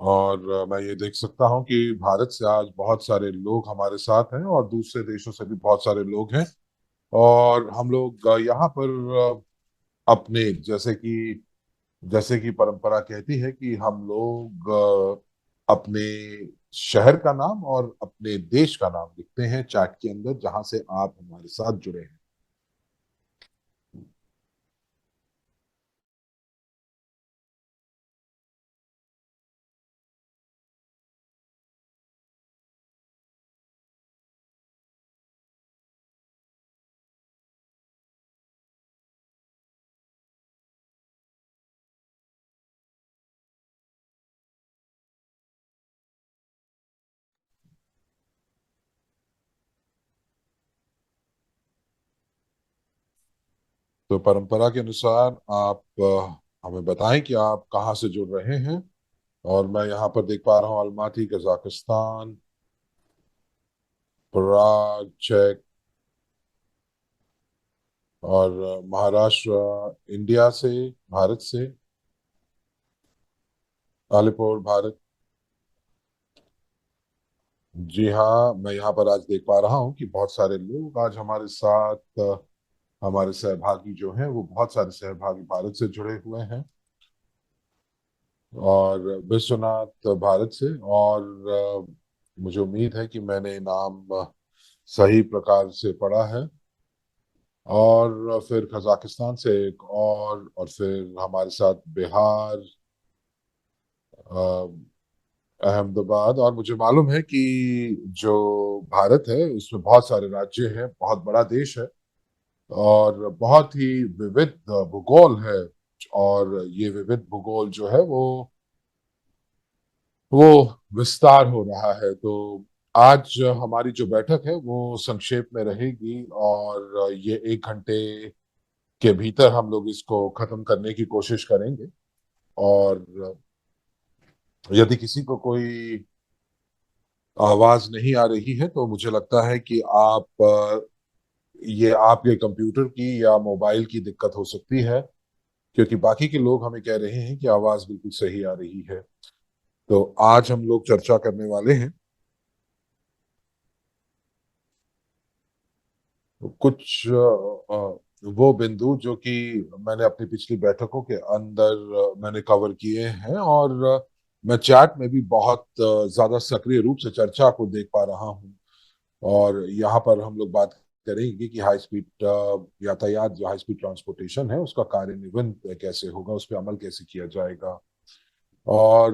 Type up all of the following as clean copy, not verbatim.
और मैं ये देख सकता हूँ कि भारत से आज बहुत सारे लोग हमारे साथ हैं और दूसरे देशों से भी बहुत सारे लोग हैं। और हम लोग यहाँ पर अपने जैसे कि परंपरा कहती है कि हम लोग अपने शहर का नाम और अपने देश का नाम लिखते हैं चैट के अंदर, जहां से आप हमारे साथ जुड़े हैं। तो परंपरा के अनुसार आप हमें बताएं कि आप कहाँ से जुड़ रहे हैं। और मैं यहाँ पर देख पा रहा हूँ अलमाती कजाकिस्तान, पराग चेक, और महाराष्ट्र इंडिया से, भारत से, अलीपुर भारत। जी हाँ, मैं यहाँ पर आज देख पा रहा हूँ कि बहुत सारे लोग आज हमारे साथ हमारे सहभागी जो हैं वो बहुत सारे सहभागी भारत से जुड़े हुए हैं, और विश्वनाथ भारत से। और मुझे उम्मीद है कि मैंने नाम सही प्रकार से पढ़ा है। और फिर कजाकिस्तान से एक और फिर हमारे साथ बिहार, अहमदाबाद। और मुझे मालूम है कि जो भारत है उसमें बहुत सारे राज्य हैं, बहुत बड़ा देश है और बहुत ही विविध भूगोल है। और ये विविध भूगोल जो है वो विस्तार हो रहा है। तो आज हमारी जो बैठक है वो संक्षेप में रहेगी, और ये 1 घंटे के भीतर हम लोग इसको खत्म करने की कोशिश करेंगे। और यदि किसी को कोई आवाज नहीं आ रही है तो मुझे लगता है कि ये आपके कंप्यूटर की या मोबाइल की दिक्कत हो सकती है, क्योंकि बाकी के लोग हमें कह रहे हैं कि आवाज बिल्कुल सही आ रही है। तो आज हम लोग चर्चा करने वाले हैं कुछ वो बिंदु जो कि मैंने अपनी पिछली बैठकों के अंदर मैंने कवर किए हैं। और मैं चैट में भी बहुत ज्यादा सक्रिय रूप से चर्चा को देख पा रहा हूँ। और यहाँ पर हम लोग बात करेंगे कि हाई स्पीड यातायात, जो हाई स्पीड ट्रांसपोर्टेशन है, उसका कार्यान्वयन कैसे होगा, उस पर अमल कैसे किया जाएगा। और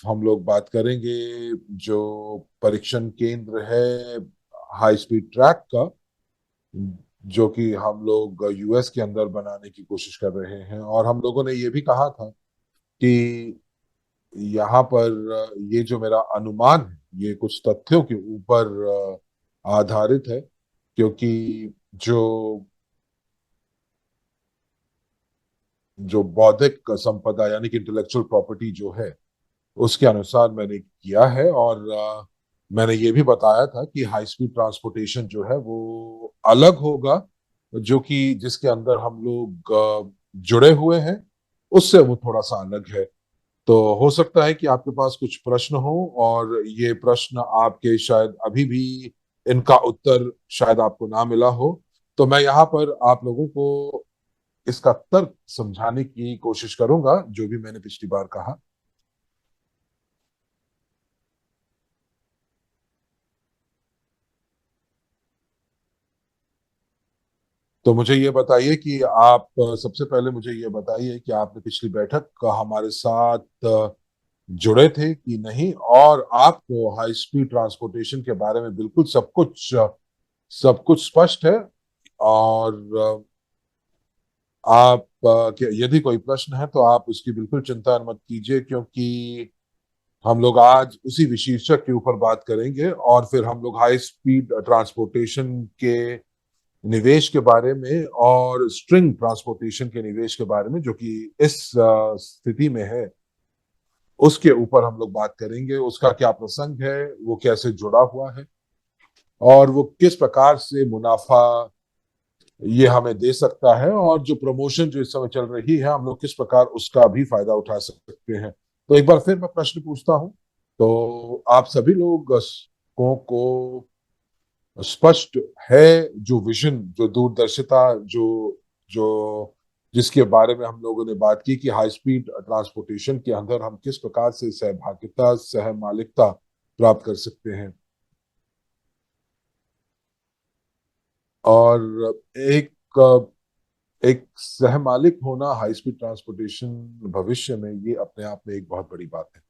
हम लोग बात करेंगे जो परीक्षण केंद्र है हाई स्पीड ट्रैक का, जो कि हम लोग यूएस के अंदर बनाने की कोशिश कर रहे हैं। और हम लोगों ने ये भी कहा था कि यहाँ पर ये जो मेरा अनुमान है ये कुछ तथ्यों के ऊपर आधारित है, क्योंकि जो जो बौद्धिक संपदा यानी कि इंटेलेक्चुअल प्रॉपर्टी जो है उसके अनुसार मैंने किया है। और मैंने ये भी बताया था कि हाई स्पीड ट्रांसपोर्टेशन जो है वो अलग होगा, जो कि जिसके अंदर हम लोग जुड़े हुए हैं उससे वो थोड़ा सा अलग है। तो हो सकता है कि आपके पास कुछ प्रश्न हो, और ये प्रश्न आपके शायद अभी भी इनका उत्तर शायद आपको ना मिला हो। तो मैं यहाँ पर आप लोगों को इसका तर्क समझाने की कोशिश करूंगा, जो भी मैंने पिछली बार कहा। तो मुझे ये बताइए कि आप सबसे पहले मुझे ये बताइए कि आपने पिछली बैठक हमारे साथ जुड़े थे कि नहीं, और आपको हाई स्पीड ट्रांसपोर्टेशन के बारे में बिल्कुल सब कुछ स्पष्ट है। और यदि कोई प्रश्न है तो आप उसकी बिल्कुल चिंता मत कीजिए, क्योंकि हम लोग आज उसी विशीर्षक के ऊपर बात करेंगे। और फिर हम लोग हाई स्पीड ट्रांसपोर्टेशन के निवेश के बारे में और स्ट्रिंग ट्रांसपोर्टेशन के निवेश के बारे में, जो कि इस स्थिति में है, उसके ऊपर हम लोग बात करेंगे। उसका क्या प्रसंग है, वो कैसे जुड़ा हुआ है, और वो किस प्रकार से मुनाफा ये हमें दे सकता है, और जो प्रमोशन जो इस समय चल रही है हम लोग किस प्रकार उसका भी फायदा उठा सकते हैं। तो एक बार फिर मैं प्रश्न पूछता हूं। तो आप सभी लोग को स्पष्ट है जो विजन, जो दूरदर्शिता, जो जो जिसके बारे में हम लोगों ने बात की कि हाई स्पीड ट्रांसपोर्टेशन के अंदर हम किस प्रकार से सहभागिता, सहमालिकता प्राप्त कर सकते हैं। और एक एक सहमालिक होना हाई स्पीड ट्रांसपोर्टेशन भविष्य में, ये अपने आप में एक बहुत बड़ी बात है।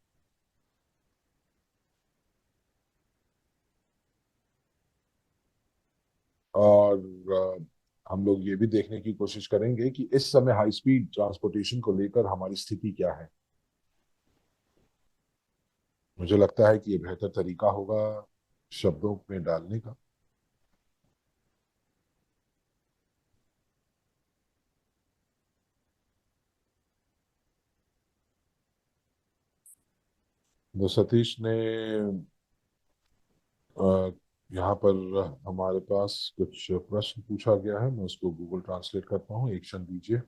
और हम लोग ये भी देखने की कोशिश करेंगे कि इस समय हाई स्पीड ट्रांसपोर्टेशन को लेकर हमारी स्थिति क्या है। मुझे लगता है कि ये बेहतर तरीका होगा शब्दों में डालने का। तो सतीश ने अ, यहाँ पर हमारे पास कुछ प्रश्न पूछा गया है, मैं उसको गूगल ट्रांसलेट करता हूँ, एक क्षण दीजिए।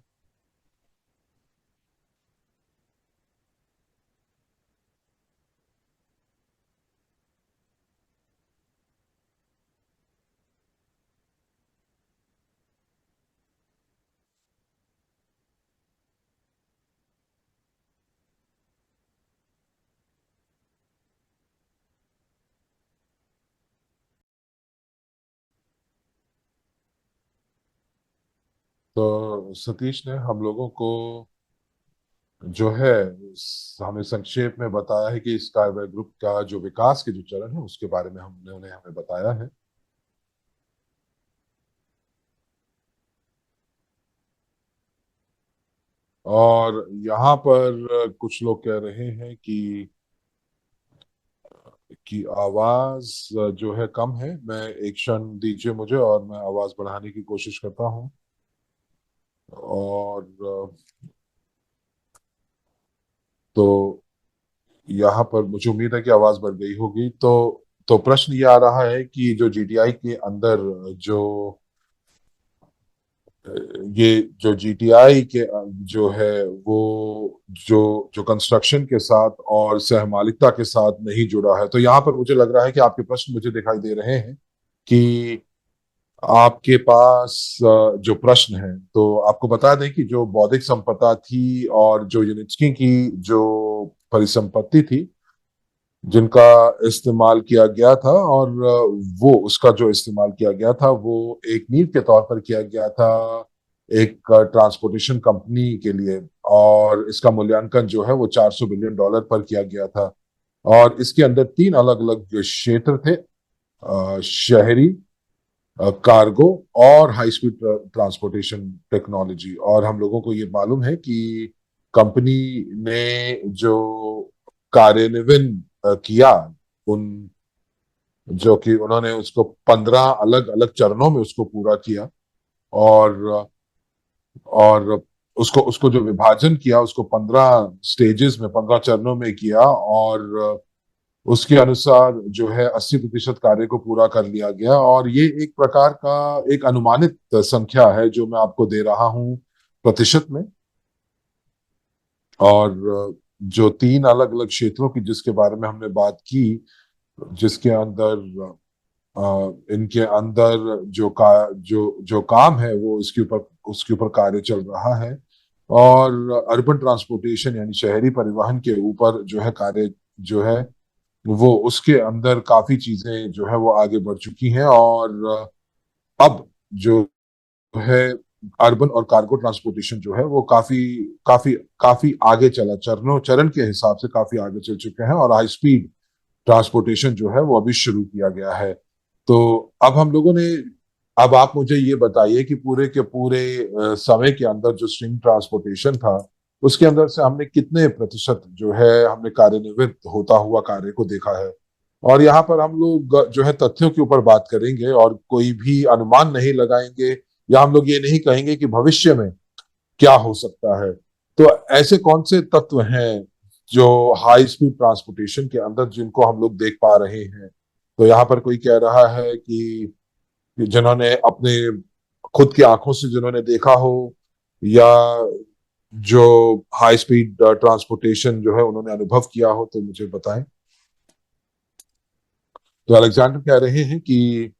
तो सतीश ने हम लोगों को जो है हमें संक्षेप में बताया है कि स्काईवे ग्रुप का जो विकास के जो चरण है उसके बारे में हमने उन्हें हमें बताया है। और यहाँ पर कुछ लोग कह रहे हैं कि आवाज जो है कम है। मैं एक क्षण दीजिए मुझे और मैं आवाज बढ़ाने की कोशिश करता हूँ। और तो यहाँ पर मुझे उम्मीद है कि आवाज बढ़ गई होगी। तो प्रश्न ये आ रहा है कि जो जीटीआई के अंदर जो ये जो जीटीआई के जो है वो जो जो कंस्ट्रक्शन के साथ और सहमालिकता के साथ नहीं जुड़ा है। तो यहाँ पर मुझे लग रहा है कि आपके प्रश्न मुझे दिखाई दे रहे हैं कि आपके पास जो प्रश्न है, तो आपको बता दें कि जो बौद्धिक संपदा थी और जो यूनिस्की की जो परिसंपत्ति थी जिनका इस्तेमाल किया गया था, और वो उसका जो इस्तेमाल किया गया था वो एक नींव के तौर पर किया गया था एक ट्रांसपोर्टेशन कंपनी के लिए। और इसका मूल्यांकन जो है वो $400 बिलियन पर किया गया था। और इसके अंदर तीन अलग अलग क्षेत्र थे, शहरी, कार्गो और हाई स्पीड ट्रांसपोर्टेशन टेक्नोलॉजी। और हम लोगों को ये मालूम है कि कंपनी ने जो कार्यान्वयन किया, उन जो कि उन्होंने उसको 15 अलग अलग चरणों में उसको पूरा किया। और और उसको उसको जो विभाजन किया उसको 15 स्टेजेस में, 15 चरणों में किया। और उसके अनुसार जो है 80% कार्य को पूरा कर लिया गया। और ये एक प्रकार का एक अनुमानित संख्या है जो मैं आपको दे रहा हूं प्रतिशत में। और जो तीन अलग अलग क्षेत्रों की जिसके बारे में हमने बात की, जिसके अंदर इनके अंदर जो काम है वो उसके ऊपर कार्य चल रहा है। और अर्बन ट्रांसपोर्टेशन यानी शहरी परिवहन के ऊपर जो है कार्य जो है वो उसके अंदर काफी चीजें जो है वो आगे बढ़ चुकी हैं। और अब जो है अर्बन और कार्गो ट्रांसपोर्टेशन जो है वो काफी काफी काफी आगे चला, चरणों चरण के हिसाब से काफी आगे चल चुके हैं। और हाई स्पीड ट्रांसपोर्टेशन जो है वो अभी शुरू किया गया है। तो अब हम लोगों ने अब आप मुझे ये बताइए कि पूरे के पूरे समय के अंदर जो स्ट्रिंग ट्रांसपोर्टेशन था उसके अंदर से हमने कितने प्रतिशत जो है हमने कार्यान्वित होता हुआ कार्य को देखा है। और यहाँ पर हम लोग जो है तथ्यों के ऊपर बात करेंगे और कोई भी अनुमान नहीं लगाएंगे, या हम लोग ये नहीं कहेंगे कि भविष्य में क्या हो सकता है। तो ऐसे कौन से तत्व हैं जो हाई स्पीड ट्रांसपोर्टेशन के अंदर जिनको हम लोग देख पा रहे हैं। तो यहाँ पर कोई कह रहा है कि जिन्होंने अपने खुद की आंखों से जिन्होंने देखा हो, या जो हाई स्पीड ट्रांसपोर्टेशन जो है उन्होंने अनुभव किया हो तो मुझे बताएं। तो अलेक्जेंडर कह रहे हैं कि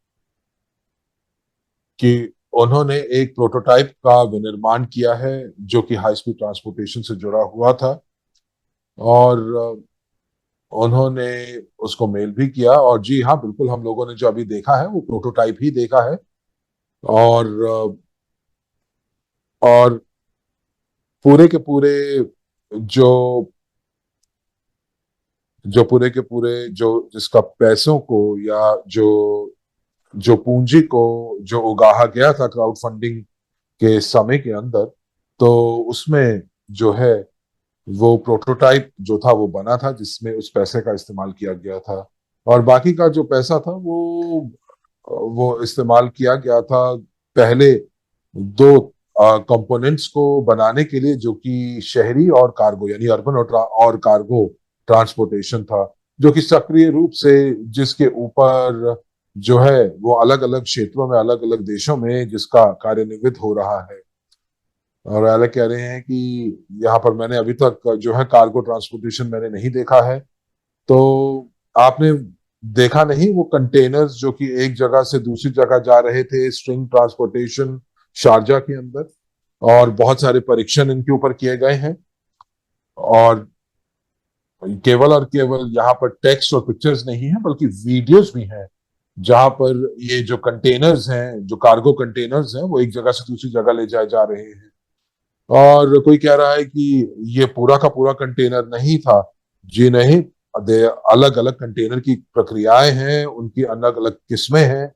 उन्होंने एक प्रोटोटाइप का विनिर्माण किया है जो कि हाई स्पीड ट्रांसपोर्टेशन से जुड़ा हुआ था, और उन्होंने उसको मेल भी किया। और जी हाँ, बिल्कुल, हम लोगों ने जो अभी देखा है वो प्रोटोटाइप ही देखा है। और और पूरे के पूरे जो जो पूरे के पूरे जो जिसका पैसों को या जो जो पूंजी को जो उगाहा गया था क्राउड फंडिंग के समय के अंदर, तो उसमें जो है वो प्रोटोटाइप जो था वो बना था जिसमें उस पैसे का इस्तेमाल किया गया था। और बाकी का जो पैसा था वो इस्तेमाल किया गया था पहले दो कंपोनेंट्स को बनाने के लिए, जो कि शहरी और कार्गो यानी अर्बन और कार्गो ट्रांसपोर्टेशन था, जो कि सक्रिय रूप से जिसके ऊपर जो है वो अलग अलग क्षेत्रों में अलग अलग देशों में जिसका कार्यान्वित हो रहा है। और अलग कह रहे हैं कि यहाँ पर मैंने अभी तक जो है कार्गो ट्रांसपोर्टेशन मैंने नहीं देखा है। तो आपने देखा नहीं वो कंटेनर्स जो कि एक जगह से दूसरी जगह जा रहे थे, स्ट्रिंग ट्रांसपोर्टेशन शारजा के अंदर, और बहुत सारे परीक्षण इनके ऊपर किए गए हैं। और केवल और केवल यहाँ पर टेक्स्ट और पिक्चर्स नहीं है बल्कि वीडियोस भी हैं, जहां पर ये जो कंटेनर्स हैं, जो कार्गो कंटेनर्स हैं, वो एक जगह से दूसरी जगह ले जाए जा रहे हैं। और कोई कह रहा है कि ये पूरा का पूरा कंटेनर नहीं था। जी नहीं, अलग अलग कंटेनर की प्रक्रियाएं हैं, उनकी अलग अलग किस्में हैं।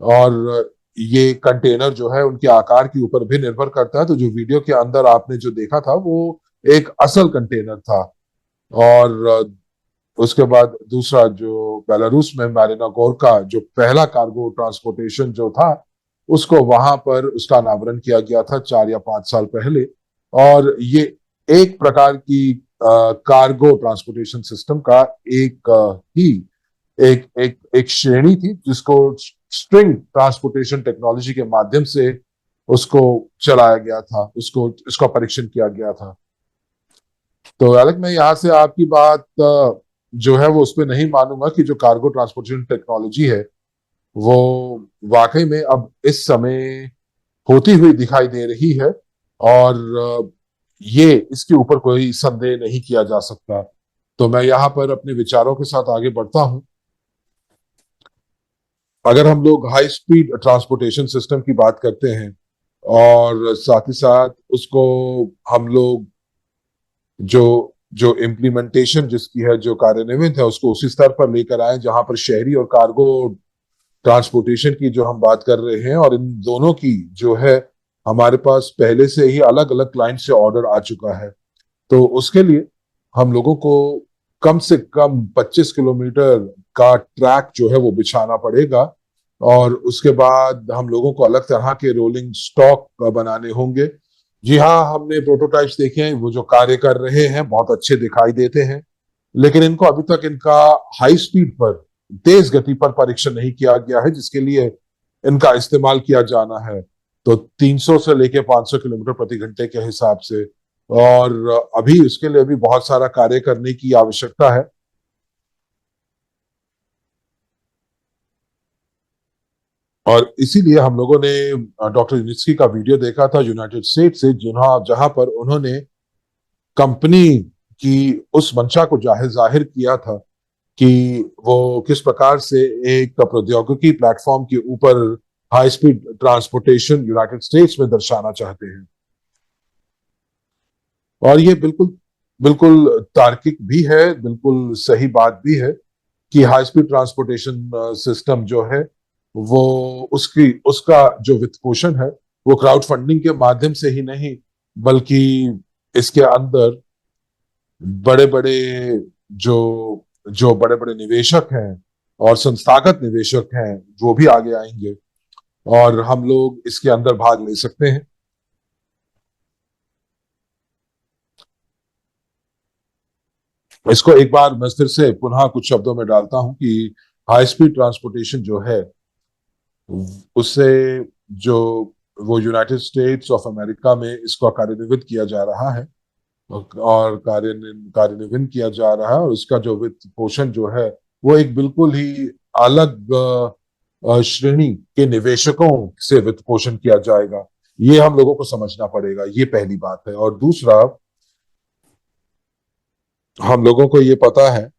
और ये कंटेनर जो है उनके आकार के ऊपर भी निर्भर करता है। तो जो वीडियो के अंदर आपने जो देखा था वो एक असल कंटेनर था। और उसके बाद दूसरा जो बेलारूस में मारिना गोरका जो पहला कार्गो ट्रांसपोर्टेशन जो था, उसको वहां पर उसका अनावरण किया गया था 4 या 5 साल पहले। और ये एक प्रकार की कार्गो ट्रांसपोर्टेशन सिस्टम का एक ही एक श्रेणी थी जिसको स्ट्रिंग ट्रांसपोर्टेशन टेक्नोलॉजी के माध्यम से उसको चलाया गया था, उसको इसका परीक्षण किया गया था। तो अलग मैं यहाँ से आपकी बात जो है वो उस पर नहीं मानूंगा कि जो कार्गो ट्रांसपोर्टेशन टेक्नोलॉजी है वो वाकई में अब इस समय होती हुई दिखाई दे रही है। और ये इसके ऊपर कोई संदेह नहीं किया जा सकता। तो मैं यहाँ पर अपने विचारों के साथ आगे बढ़ता हूं। अगर हम लोग हाई स्पीड ट्रांसपोर्टेशन सिस्टम की बात करते हैं और साथ ही साथ उसको हम लोग जो जो इम्प्लीमेंटेशन जिसकी है, जो कार्यान्वयन है, उसको उसी स्तर पर लेकर आए जहां पर शहरी और कार्गो ट्रांसपोर्टेशन की जो हम बात कर रहे हैं, और इन दोनों की जो है हमारे पास पहले से ही अलग अलग क्लाइंट से ऑर्डर आ चुका है। तो उसके लिए हम लोगों को कम से कम 25 किलोमीटर का ट्रैक जो है वो बिछाना पड़ेगा। और उसके बाद हम लोगों को अलग तरह के रोलिंग स्टॉक बनाने होंगे। जी हाँ, हमने प्रोटोटाइप्स देखे हैं, वो जो कार्य कर रहे हैं बहुत अच्छे दिखाई देते हैं, लेकिन इनको अभी तक इनका हाई स्पीड पर, तेज गति पर परीक्षण नहीं किया गया है जिसके लिए इनका इस्तेमाल किया जाना है। तो 300 से लेके 500 किलोमीटर प्रति घंटे के हिसाब से। और अभी उसके लिए भी बहुत सारा कार्य करने की आवश्यकता है। और इसीलिए हम लोगों ने डॉक्टर यूनिस्की का वीडियो देखा था यूनाइटेड स्टेट से, जिन्हों जहां पर उन्होंने कंपनी की उस मंशा को जाहिर जाहिर किया था कि वो किस प्रकार से एक प्रौद्योगिकी प्लेटफॉर्म के ऊपर high speed transportation United states में दर्शाना चाहते हैं। और ये बिल्कुल बिल्कुल तार्किक भी है, बिल्कुल सही बात भी है कि हाई स्पीड ट्रांसपोर्टेशन सिस्टम जो है वो उसकी उसका जो वित्त पोषण है वो क्राउड फंडिंग के माध्यम से ही नहीं, बल्कि इसके अंदर बड़े बड़े जो जो बड़े बड़े निवेशक हैं और संस्थागत निवेशक हैं वो भी आगे आएंगे, और हम लोग इसके अंदर भाग ले सकते हैं। इसको एक बार मैं फिर से पुनः कुछ शब्दों में डालता हूं कि हाई स्पीड ट्रांसपोर्टेशन जो है उससे जो वो यूनाइटेड स्टेट्स ऑफ अमेरिका में इसका कार्यान्वित किया जा रहा है, और कार्यान्वयन किया जा रहा है, और उसका जो वित्त पोषण जो है वो एक बिल्कुल ही अलग श्रेणी के निवेशकों से वित्त पोषण किया जाएगा। ये हम लोगों को समझना पड़ेगा, ये पहली बात है। और दूसरा, हम लोगों को ये पता है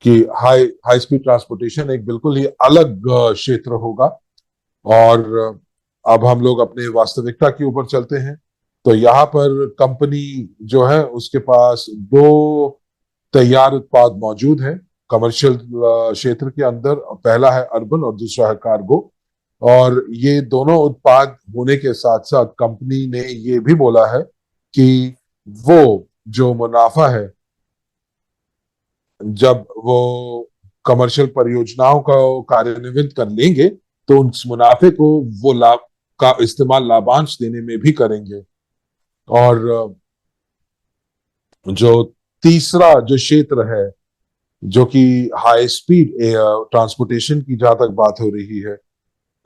कि हाई हाई स्पीड ट्रांसपोर्टेशन एक बिल्कुल ही अलग क्षेत्र होगा। और अब हम लोग अपने वास्तविकता के ऊपर चलते हैं। तो यहाँ पर कंपनी जो है उसके पास दो तैयार उत्पाद मौजूद हैं कमर्शियल क्षेत्र के अंदर। पहला है अर्बन और दूसरा है कार्गो। और ये दोनों उत्पाद होने के साथ साथ कंपनी ने ये भी बोला है कि वो जो मुनाफा है, जब वो कमर्शियल परियोजनाओं का कार्यान्वित कर लेंगे, तो उस मुनाफे को वो लाभ का इस्तेमाल लाभांश देने में भी करेंगे। और जो तीसरा जो क्षेत्र है, जो कि हाई स्पीड ट्रांसपोर्टेशन की जहां तक बात हो रही है,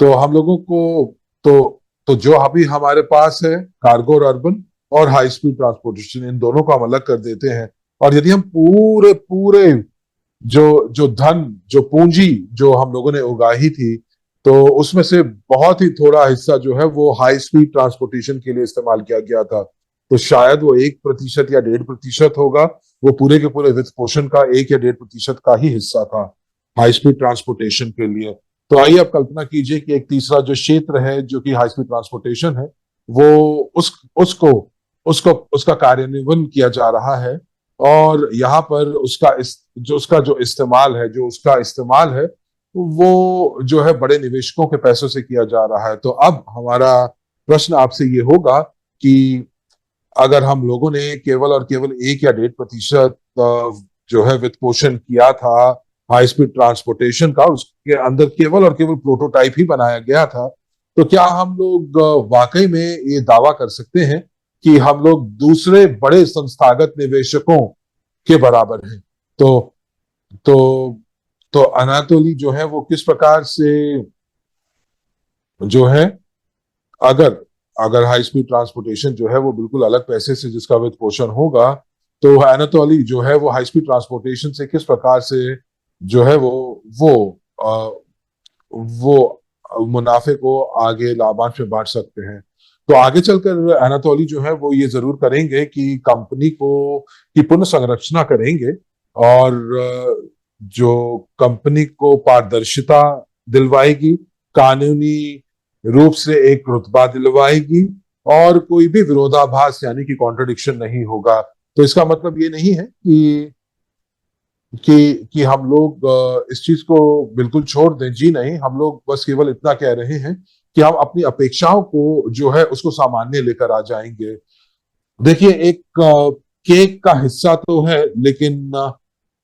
तो हम लोगों को तो तो जो अभी हमारे पास है कार्गो और अर्बन और हाई स्पीड ट्रांसपोर्टेशन, इन दोनों को हम अलग कर देते हैं। और यदि हम पूरे पूरे जो जो धन, जो पूंजी जो हम लोगों ने उगाही थी, तो उसमें से बहुत ही थोड़ा हिस्सा जो है वो हाई स्पीड ट्रांसपोर्टेशन के लिए इस्तेमाल किया गया था। तो शायद वो 1% या 1.5% होगा। वो पूरे के पूरे वित्त पोषण का 1 या 1.5% का ही हिस्सा था हाई स्पीड ट्रांसपोर्टेशन के लिए। तो आइए आप कल्पना कीजिए कि एक तीसरा जो क्षेत्र है जो कि हाई स्पीड ट्रांसपोर्टेशन है, वो उस उसको उसको उसका कार्यान्वयन किया जा रहा है। और यहाँ पर उसका जो इस्तेमाल है, वो जो है बड़े निवेशकों के पैसों से किया जा रहा है। तो अब हमारा प्रश्न आपसे ये होगा कि अगर हम लोगों ने केवल और केवल 1 या 1.5% जो है वित्त पोषण किया था हाई स्पीड ट्रांसपोर्टेशन का, उसके अंदर केवल और केवल प्रोटोटाइप ही बनाया गया था, तो क्या हम लोग वाकई में ये दावा कर सकते हैं कि हम लोग दूसरे बड़े संस्थागत निवेशकों के बराबर हैं? तो तो तो अनातोली जो है वो किस प्रकार से जो है, अगर अगर हाई स्पीड ट्रांसपोर्टेशन जो है वो बिल्कुल अलग पैसे से जिसका वित्त पोषण होगा, तो एनाटोली जो है वो हाई स्पीड ट्रांसपोर्टेशन से किस प्रकार से जो है वो अ, वो मुनाफे को आगे लाभांश में बांट सकते हैं? तो आगे चलकर एनाटोली जो है वो ये जरूर करेंगे कि कंपनी को की पुनः संरचना करेंगे। और जो कंपनी को पारदर्शिता दिलवाएगी, कानूनी रूप से एक रुतबा दिलवाएगी, और कोई भी विरोधाभास यानी कि कॉन्ट्रडिक्शन नहीं होगा। तो इसका मतलब ये नहीं है कि हम लोग इस चीज को बिल्कुल छोड़ दें। जी नहीं, हम लोग बस केवल इतना कह रहे हैं कि हम अपनी अपेक्षाओं को जो है उसको सामान्य लेकर आ जाएंगे। देखिए, एक केक का हिस्सा तो है, लेकिन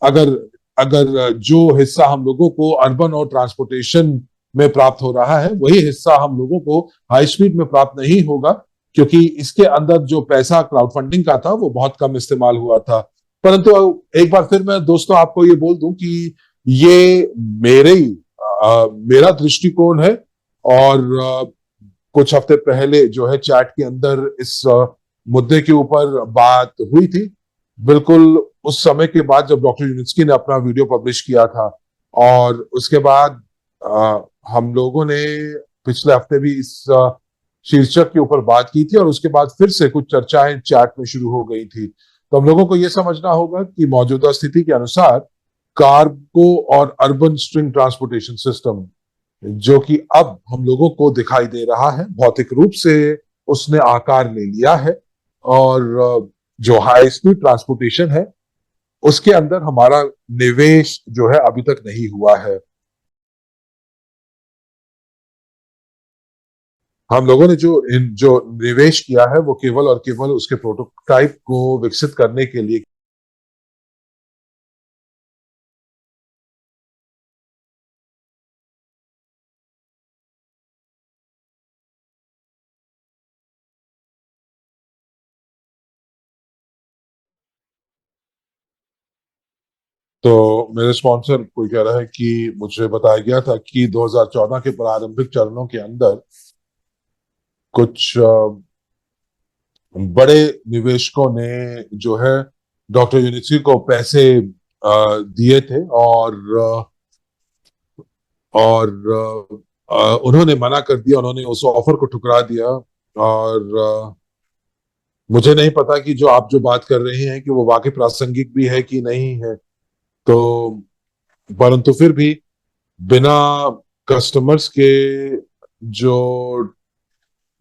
अगर अगर जो हिस्सा हम लोगों को अर्बन और ट्रांसपोर्टेशन में प्राप्त हो रहा है, वही हिस्सा हम लोगों को हाई स्पीड में प्राप्त नहीं होगा, क्योंकि इसके अंदर जो पैसा क्राउड फंडिंग का था वो बहुत कम इस्तेमाल हुआ था। परंतु एक बार फिर मैं दोस्तों आपको ये बोल दूं कि ये मेरे मेरा दृष्टिकोण है। और कुछ हफ्ते पहले जो है चैट के अंदर इस मुद्दे के ऊपर बात हुई थी, बिल्कुल उस समय के बाद जब डॉक्टर यूनिस्की ने अपना वीडियो पब्लिश किया था। और उसके बाद अ, हम लोगों ने पिछले हफ्ते भी इस शीर्षक के ऊपर बात की थी, और उसके बाद फिर से कुछ चर्चाएं चैट में शुरू हो गई थी। तो हम लोगों को यह समझना होगा कि मौजूदा स्थिति के अनुसार कार्गो और अर्बन स्ट्रिंग ट्रांसपोर्टेशन सिस्टम, जो कि अब हम लोगों को दिखाई दे रहा है भौतिक रूप से, उसने आकार ले लिया है। और जो हाई स्पीड ट्रांसपोर्टेशन है उसके अंदर हमारा निवेश जो है अभी तक नहीं हुआ है। हम लोगों ने जो निवेश किया है वो केवल और केवल उसके प्रोटोटाइप को विकसित करने के लिए। तो मेरे स्पॉन्सर कोई कह रहा है कि मुझे बताया गया था कि 2014 के प्रारंभिक चरणों के अंदर कुछ बड़े निवेशकों ने जो है डॉक्टर यूनिसी को पैसे दिए थे, और उन्होंने मना कर दिया, उन्होंने उस ऑफर को ठुकरा दिया। और मुझे नहीं पता कि जो आप जो बात कर रहे हैं कि वो वाकई प्रासंगिक भी है कि नहीं है। तो परंतु फिर भी बिना कस्टमर्स के जो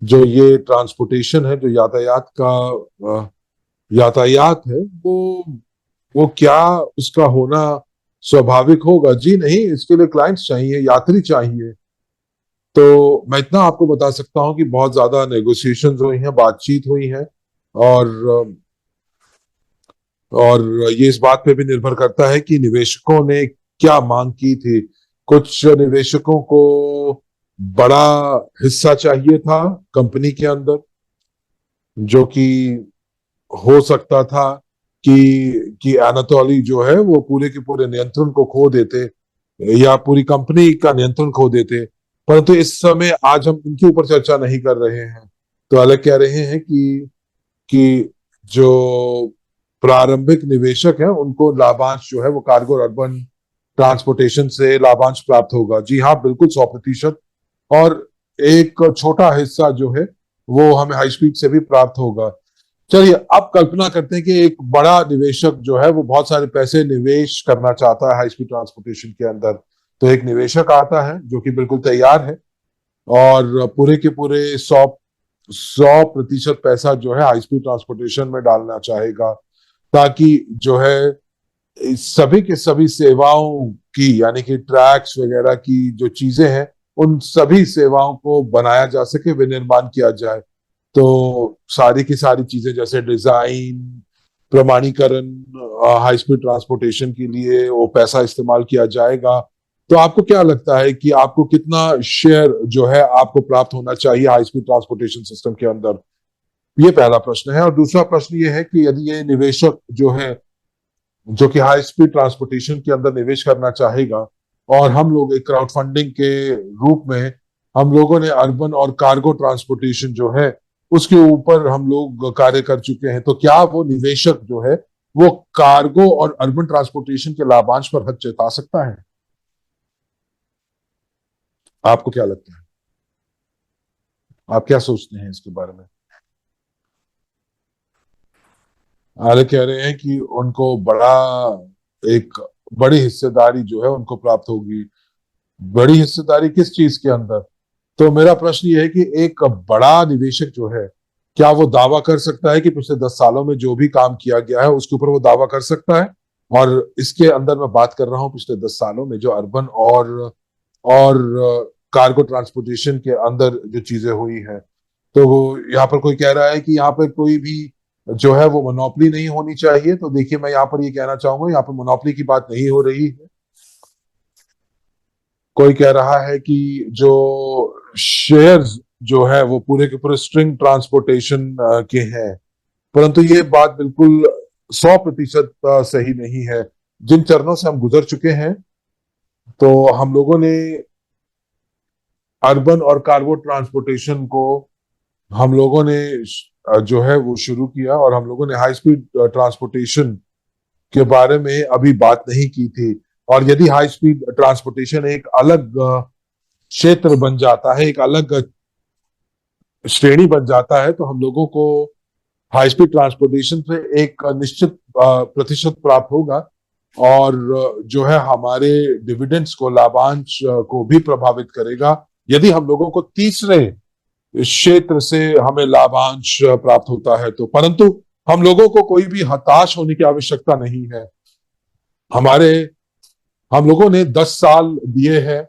जो ये ट्रांसपोर्टेशन है, जो यातायात है, वो क्या उसका होना स्वाभाविक होगा? जी नहीं, इसके लिए क्लाइंट्स चाहिए, यात्री चाहिए। तो मैं इतना आपको बता सकता हूं कि बहुत ज्यादा नेगोशिएशंस हुई हैं, बातचीत हुई है। और और ये इस बात पे भी निर्भर करता है कि निवेशकों ने क्या मांग की थी। कुछ निवेशकों को बड़ा हिस्सा चाहिए था कंपनी के अंदर, जो कि हो सकता था कि एनाटोली जो है वो पूरे के पूरे नियंत्रण को खो देते, या पूरी कंपनी का नियंत्रण खो देते। परंतु इस समय आज हम इनके ऊपर चर्चा नहीं कर रहे हैं। तो अलग कह रहे हैं कि जो प्रारंभिक निवेशक हैं उनको लाभांश जो है वो कार्गो और अर्बन ट्रांसपोर्टेशन से लाभांश प्राप्त होगा। जी हाँ, बिल्कुल 100%। और एक छोटा हिस्सा जो है वो हमें हाई स्पीड से भी प्राप्त होगा। चलिए, अब कल्पना करते हैं कि एक बड़ा निवेशक जो है वो बहुत सारे पैसे निवेश करना चाहता है हाई स्पीड ट्रांसपोर्टेशन के अंदर। तो एक निवेशक आता है जो कि बिल्कुल तैयार है, और पूरे के पूरे 100% पैसा जो है हाई स्पीड ट्रांसपोर्टेशन में डालना चाहेगा, ताकि जो है इस सभी के सभी सेवाओं की, यानी कि ट्रैक्स वगैरह की जो चीजें हैं, उन सभी सेवाओं को बनाया जा सके, विनिर्माण किया जाए। तो सारी की सारी चीजें जैसे डिजाइन, प्रमाणीकरण, हाई स्पीड ट्रांसपोर्टेशन के लिए वो पैसा इस्तेमाल किया जाएगा। तो आपको क्या लगता है कि आपको कितना शेयर जो है आपको प्राप्त होना चाहिए हाई स्पीड ट्रांसपोर्टेशन सिस्टम के अंदर? ये पहला प्रश्न है। और दूसरा प्रश्न ये है कि यदि ये निवेशक जो है, जो कि हाई स्पीड ट्रांसपोर्टेशन के अंदर निवेश करना चाहेगा, और हम लोग एक क्राउड फंडिंग के रूप में हम लोगों ने अर्बन और कार्गो ट्रांसपोर्टेशन जो है उसके ऊपर हम लोग कार्य कर चुके हैं, तो क्या वो निवेशक जो है वो कार्गो और अर्बन ट्रांसपोर्टेशन के लाभांश पर हक जता सकता है? आपको क्या लगता है? आप क्या सोचते हैं इसके बारे में? आले कह रहे हैं कि उनको एक बड़ी हिस्सेदारी जो है उनको प्राप्त होगी। बड़ी हिस्सेदारी किस चीज के अंदर? तो मेरा प्रश्न ये है कि एक बड़ा निवेशक जो है, क्या वो दावा कर सकता है कि पिछले 10 सालों में जो भी काम किया गया है उसके ऊपर वो दावा कर सकता है? और इसके अंदर मैं बात कर रहा हूं पिछले 10 सालों में जो अर्बन और कार्गो ट्रांसपोर्टेशन के अंदर जो चीजें हुई हैं। तो वो यहाँ पर कोई कह रहा है कि यहाँ पर कोई भी जो है वो मोनोपोली नहीं होनी चाहिए। तो देखिए, मैं यहाँ पर ये कहना चाहूंगा, यहाँ पर मोनोपोली की बात नहीं हो रही है। कोई कह रहा है कि जो शेयर्स जो है वो पूरे के पूरे स्ट्रिंग ट्रांसपोर्टेशन के हैं। परंतु ये बात बिल्कुल 100% सही नहीं है। जिन चरणों से हम गुजर चुके हैं, तो हम लोगों ने अर्बन और कार्गो ट्रांसपोर्टेशन को हम लोगों ने जो है वो शुरू किया, और हम लोगों ने हाई स्पीड ट्रांसपोर्टेशन के बारे में अभी बात नहीं की थी। और यदि हाई स्पीड ट्रांसपोर्टेशन एक अलग क्षेत्र बन जाता है, एक अलग श्रेणी बन जाता है, तो हम लोगों को हाई स्पीड ट्रांसपोर्टेशन से एक निश्चित प्रतिशत प्राप्त होगा, और जो है हमारे डिविडेंड्स को, लाभांश को भी प्रभावित करेगा, यदि हम लोगों को तीसरे क्षेत्र से हमें लाभांश प्राप्त होता है तो। परंतु हम लोगों को कोई भी हताश होने की आवश्यकता नहीं है। हमारे हम लोगों ने 10 साल दिए हैं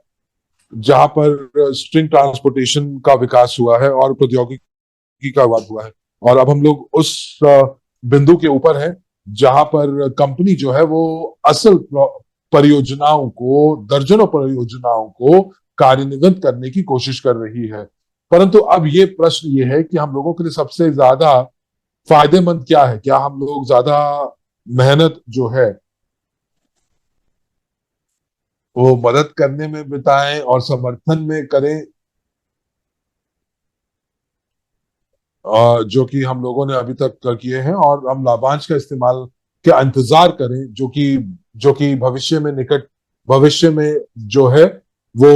जहां पर स्ट्रिंग ट्रांसपोर्टेशन का विकास हुआ है और प्रौद्योगिकी का विकास हुआ है, और अब हम लोग उस बिंदु के ऊपर है जहां पर कंपनी जो है वो असल परियोजनाओं को, दर्जनों परियोजनाओं को कार्यान्वित करने की कोशिश कर रही है। परंतु अब ये प्रश्न ये है कि हम लोगों के लिए सबसे ज्यादा फायदेमंद क्या है? क्या हम लोग ज्यादा मेहनत जो है वो मदद करने में बिताएं और समर्थन में करें, जो कि हम लोगों ने अभी तक किए हैं, और हम लाभांश का इस्तेमाल का इंतजार करें, जो कि भविष्य में, निकट भविष्य में जो है वो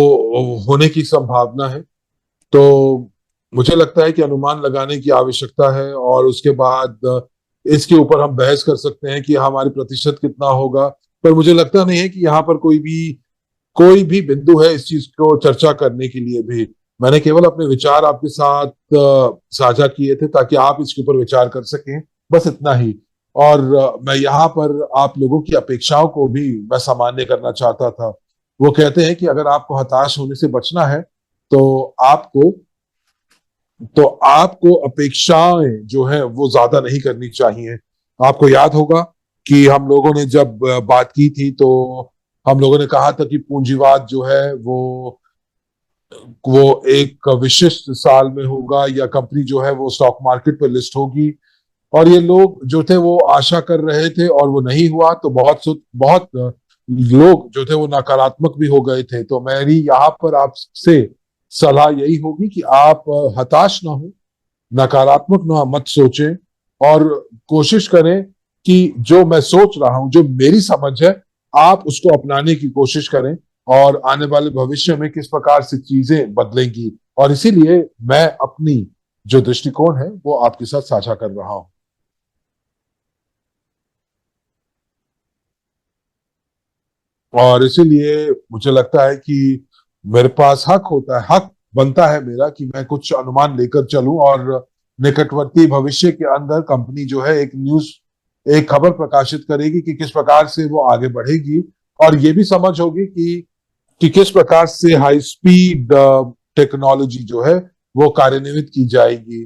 होने की संभावना है। तो मुझे लगता है कि अनुमान लगाने की आवश्यकता है, और उसके बाद इसके ऊपर हम बहस कर सकते हैं कि हमारी प्रतिशत कितना होगा। पर मुझे लगता नहीं है कि यहाँ पर कोई भी बिंदु है इस चीज को चर्चा करने के लिए भी। मैंने केवल अपने विचार आपके साथ साझा किए थे ताकि आप इसके ऊपर विचार कर सकें, बस इतना ही। और मैं यहाँ पर आप लोगों की अपेक्षाओं को भी मैं सामान्य करना चाहता था। वो कहते हैं कि अगर आपको हताश होने से बचना है तो आपको तो आपको अपेक्षाएं जो है वो ज्यादा नहीं करनी चाहिए। आपको याद होगा कि हम लोगों ने जब बात की थी, तो हम लोगों ने कहा था कि पूंजीवाद जो है वो एक विशिष्ट साल में होगा, या कंपनी जो है वो स्टॉक मार्केट पर लिस्ट होगी। और ये लोग जो थे वो आशा कर रहे थे, और वो नहीं हुआ, तो बहुत लोग जो थे वो नकारात्मक भी हो गए थे। तो मेरी यहाँ पर आपसे सलाह यही होगी कि आप हताश ना हो, नकारात्मक ना मत सोचें, और कोशिश करें कि जो मैं सोच रहा हूं, जो मेरी समझ है, आप उसको अपनाने की कोशिश करें, और आने वाले भविष्य में किस प्रकार से चीजें बदलेंगी। और इसीलिए मैं अपनी जो दृष्टिकोण है वो आपके साथ साझा कर रहा हूं। और इसीलिए मुझे लगता है कि मेरे पास हक बनता है मेरा कि मैं कुछ अनुमान लेकर चलूं, और निकटवर्ती भविष्य के अंदर कंपनी जो है एक खबर प्रकाशित करेगी कि किस प्रकार से वो आगे बढ़ेगी। और ये भी समझ होगी कि किस प्रकार से हाई स्पीड टेक्नोलॉजी जो है वो कार्यान्वित की जाएगी,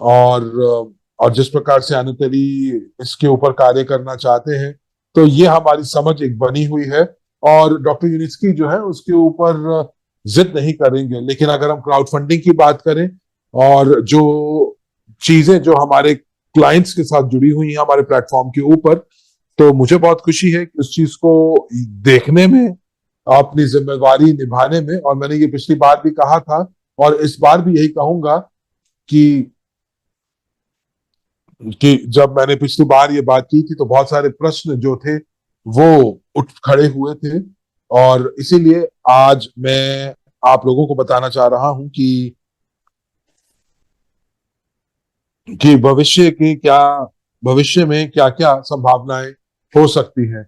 और और जिस प्रकार से अनितरी इसके ऊपर कार्य करना चाहते हैं। तो ये हमारी समझ एक बनी हुई है, और डॉक्टर यूनिस्की जो है उसके ऊपर जिद नहीं करेंगे। लेकिन अगर हम क्राउड फंडिंग की बात करें, और जो चीजें जो हमारे क्लाइंट्स के साथ जुड़ी हुई हैं हमारे प्लेटफॉर्म के ऊपर, तो मुझे बहुत खुशी है कि उस चीज को देखने में, अपनी जिम्मेवारी निभाने में। और मैंने ये पिछली बार भी कहा था, और इस बार भी यही कहूंगा कि जब मैंने पिछली बार ये बात की थी तो बहुत सारे प्रश्न जो थे वो उठ खड़े हुए थे। और इसीलिए आज मैं आप लोगों को बताना चाह रहा हूं कि भविष्य में क्या क्या संभावनाएं हो सकती हैं।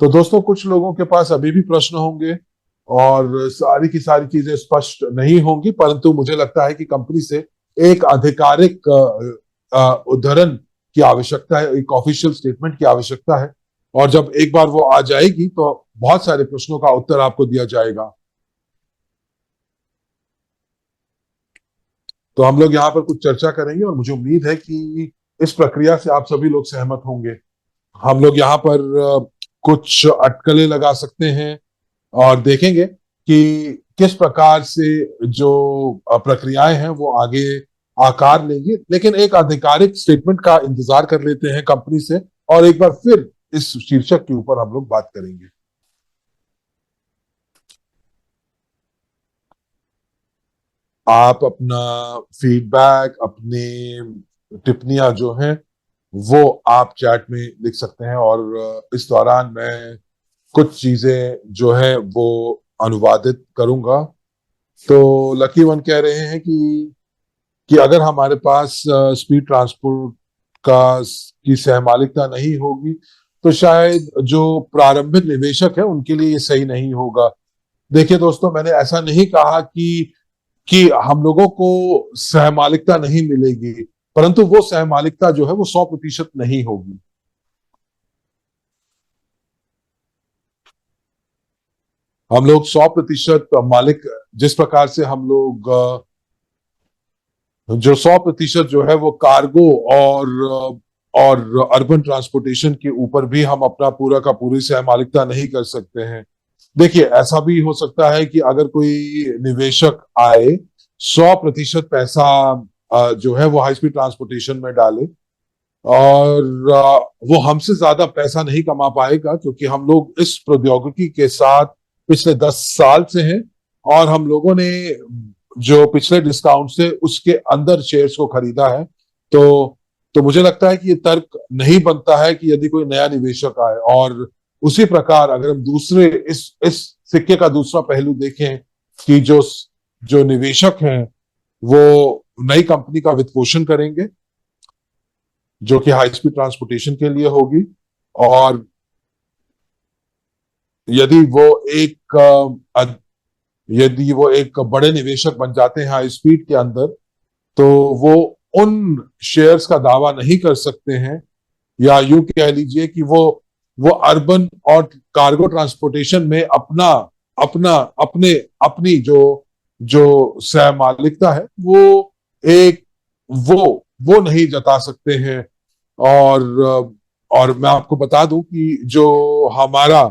तो दोस्तों, कुछ लोगों के पास अभी भी प्रश्न होंगे, और सारी की सारी चीजें स्पष्ट नहीं होंगी, परंतु मुझे लगता है कि कंपनी से एक आधिकारिक उद्धरण की आवश्यकता है, एक ऑफिशियल स्टेटमेंट की आवश्यकता है। और जब एक बार वो आ जाएगी तो बहुत सारे प्रश्नों का उत्तर आपको दिया जाएगा। तो हम लोग यहाँ पर कुछ चर्चा करेंगे, और मुझे उम्मीद है कि इस प्रक्रिया से आप सभी लोग सहमत होंगे। हम लोग यहाँ पर कुछ अटकलें लगा सकते हैं, और देखेंगे कि किस प्रकार से जो प्रक्रियाएं हैं वो आगे आकार लेंगी। लेकिन एक आधिकारिक स्टेटमेंट का इंतजार कर लेते हैं कंपनी से, और एक बार फिर इस शीर्षक के ऊपर हम लोग बात करेंगे। आप अपना फीडबैक, अपनी टिप्पणियां जो हैं वो आप चैट में लिख सकते हैं, और इस दौरान मैं कुछ चीजें जो है वो अनुवादित करूंगा। तो लकी वन कह रहे हैं कि अगर हमारे पास स्पीड ट्रांसपोर्ट की सहमालिकता नहीं होगी तो शायद जो प्रारंभिक निवेशक है उनके लिए ये सही नहीं होगा। देखिए दोस्तों, मैंने ऐसा नहीं कहा कि हम लोगों को सहमालिकता नहीं मिलेगी, परंतु वो सहमालिकता जो है वो 100% नहीं होगी। हम लोग 100% मालिक, जिस प्रकार से हम लोग जो 100% जो है वो कार्गो और अर्बन ट्रांसपोर्टेशन के ऊपर भी हम अपना पूरा का पूरी सहमालिकता नहीं कर सकते हैं। देखिए, ऐसा भी हो सकता है कि अगर कोई निवेशक आए, 100% पैसा जो है वो हाई स्पीड ट्रांसपोर्टेशन में डाले, और वो हमसे ज्यादा पैसा नहीं कमा पाएगा, क्योंकि हम लोग इस प्रौद्योगिकी के साथ पिछले 10 साल से हैं, और हम लोगों ने जो पिछले डिस्काउंट से उसके अंदर शेयर्स को खरीदा है। तो तो मुझे लगता है कि ये तर्क नहीं बनता है कि यदि कोई नया निवेशक आए, और उसी प्रकार अगर हम दूसरे इस सिक्के का दूसरा पहलू देखें कि जो जो निवेशक हैं वो नई कंपनी का वित्त पोषण करेंगे जो कि हाई स्पीड ट्रांसपोर्टेशन के लिए होगी, और यदि वो एक यदि वो एक बड़े निवेशक बन जाते हैं हाई स्पीड के अंदर, तो वो उन शेयर्स का दावा नहीं कर सकते हैं, या यूं कह लीजिए कि वो अर्बन और कार्गो ट्रांसपोर्टेशन में अपना अपना अपने अपनी जो जो सह मालिकता है एक वो वो नहीं जता सकते हैं। और और मैं आपको बता दूं कि जो हमारा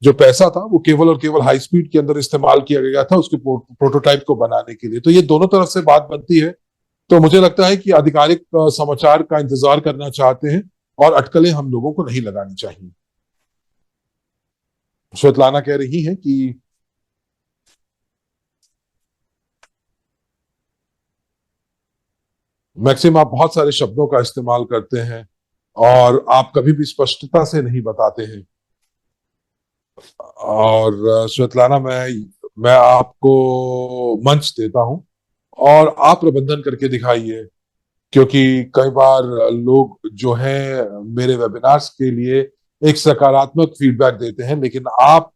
जो पैसा था वो केवल और केवल हाई स्पीड के अंदर इस्तेमाल किया गया था उसके प्रोटोटाइप को बनाने के लिए। तो ये दोनों तरफ से बात बनती है। तो मुझे लगता है कि आधिकारिक समाचार का इंतजार करना चाहते हैं, और अटकलें हम लोगों को नहीं लगानी चाहिए। श्वेतलाना कह रही हैं कि मैक्सिम आप बहुत सारे शब्दों का इस्तेमाल करते हैं और आप कभी भी स्पष्टता से नहीं बताते हैं। और श्वेतलाना, मैं आपको मंच देता हूं और आप प्रबंधन करके दिखाइए, क्योंकि कई बार लोग जो है मेरे वेबिनार्स के लिए एक सकारात्मक फीडबैक देते हैं, लेकिन आप